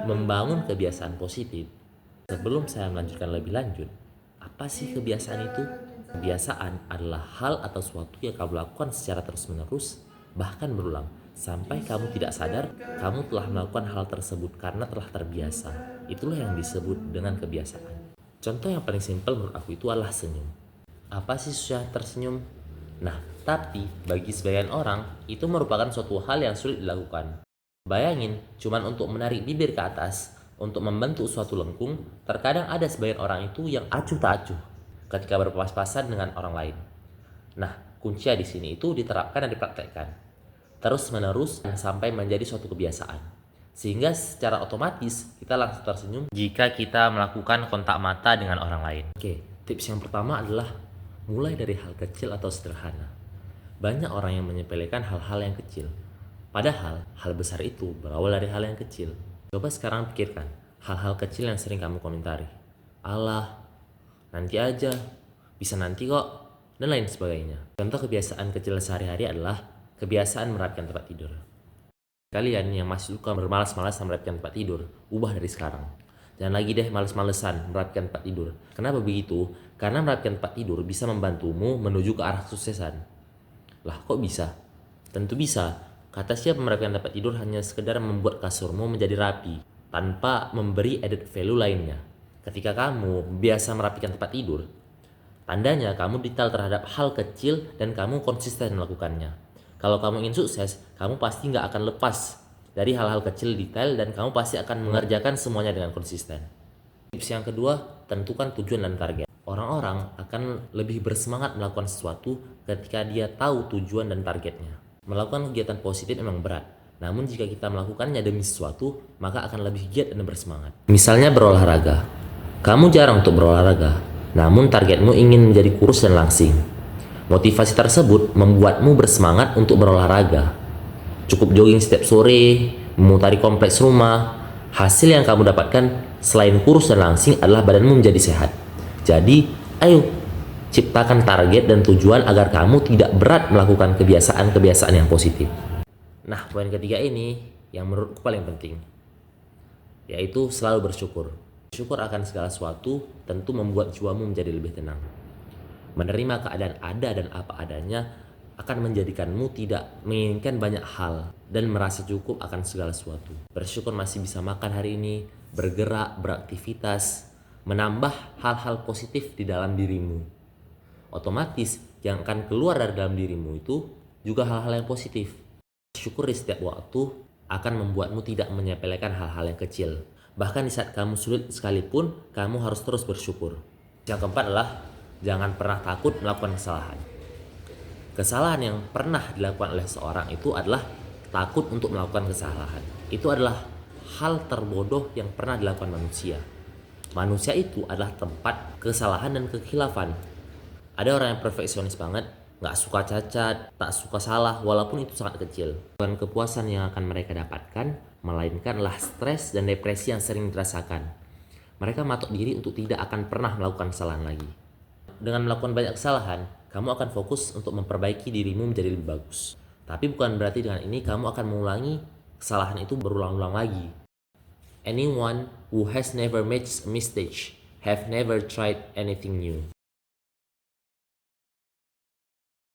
Membangun kebiasaan positif. Sebelum saya melanjutkan lebih lanjut, apa sih kebiasaan itu? Kebiasaan adalah hal atau sesuatu yang kamu lakukan secara terus-menerus, bahkan berulang, sampai kamu tidak sadar kamu telah melakukan hal tersebut karena telah terbiasa. Itulah yang disebut dengan kebiasaan. Contoh yang paling simpel menurut aku itu adalah senyum. Apa sih susah tersenyum? Nah, tapi bagi sebagian orang, itu merupakan suatu hal yang sulit dilakukan. Bayangin, cuman untuk menarik bibir ke atas, untuk membentuk suatu lengkung, terkadang ada sebagian orang itu yang acuh tak acuh ketika berpapas-pasan dengan orang lain. Nah, kuncinya di sini itu diterapkan dan dipraktekkan terus menerus sampai menjadi suatu kebiasaan. Sehingga secara otomatis kita langsung tersenyum jika kita melakukan kontak mata dengan orang lain. Oke, tips yang pertama adalah mulai dari hal kecil atau sederhana. Banyak orang yang menyepelekan hal-hal yang kecil. Padahal hal besar itu berawal dari hal yang kecil. Coba sekarang pikirkan hal-hal kecil yang sering kamu komentari. Alah, nanti aja, bisa nanti kok, dan lain sebagainya. Contoh kebiasaan kecil sehari-hari adalah kebiasaan merapikan tempat tidur. Kalian yang masih suka bermalas-malasan merapikan tempat tidur, ubah dari sekarang. Jangan lagi deh males-malesan merapikan tempat tidur. Kenapa begitu? Karena merapikan tempat tidur bisa membantumu menuju ke arah kesuksesan. Lah kok bisa? Tentu bisa. Kata siapa merapikan tempat tidur hanya sekedar membuat kasurmu menjadi rapi, tanpa memberi added value lainnya. Ketika kamu biasa merapikan tempat tidur, tandanya kamu detail terhadap hal kecil dan kamu konsisten melakukannya. Kalau kamu ingin sukses, kamu pasti nggak akan lepas dari hal-hal kecil detail dan kamu pasti akan mengerjakan semuanya dengan konsisten. Tips yang kedua, tentukan tujuan dan target. Orang-orang akan lebih bersemangat melakukan sesuatu ketika dia tahu tujuan dan targetnya. Melakukan kegiatan positif memang berat, namun jika kita melakukannya demi sesuatu, maka akan lebih giat dan bersemangat. Misalnya berolahraga. Kamu jarang untuk berolahraga, namun targetmu ingin menjadi kurus dan langsing. Motivasi tersebut membuatmu bersemangat untuk berolahraga. Cukup jogging setiap sore, memutari kompleks rumah. Hasil yang kamu dapatkan selain kurus dan langsing adalah badanmu menjadi sehat. Jadi, ayo ciptakan target dan tujuan agar kamu tidak berat melakukan kebiasaan-kebiasaan yang positif. Nah, poin ketiga ini yang menurutku paling penting, yaitu selalu bersyukur. Bersyukur akan segala sesuatu tentu membuat jiwamu menjadi lebih tenang. Menerima keadaan ada dan apa adanya akan menjadikanmu tidak menginginkan banyak hal dan merasa cukup akan segala sesuatu. Bersyukur masih bisa makan hari ini, bergerak, beraktivitas, menambah hal-hal positif di dalam dirimu. Otomatis yang akan keluar dari dalam dirimu itu juga hal-hal yang positif. Bersyukur di setiap waktu akan membuatmu tidak menyepelekan hal-hal yang kecil. Bahkan di saat kamu sulit sekalipun, kamu harus terus bersyukur. Yang keempat adalah jangan pernah takut melakukan kesalahan. Kesalahan yang pernah dilakukan oleh seorang itu adalah takut untuk melakukan kesalahan. Itu adalah hal terbodoh yang pernah dilakukan manusia. Manusia itu adalah tempat kesalahan dan kekhilafan. Ada orang yang perfeksionis banget, gak suka cacat, tak suka salah, walaupun itu sangat kecil. Bukan kepuasan yang akan mereka dapatkan, melainkanlah stres dan depresi yang sering dirasakan. Mereka matok diri untuk tidak akan pernah melakukan kesalahan lagi. Dengan melakukan banyak kesalahan, kamu akan fokus untuk memperbaiki dirimu menjadi lebih bagus. Tapi bukan berarti dengan ini kamu akan mengulangi kesalahan itu berulang-ulang lagi. Anyone who has never made a mistake have never tried anything new.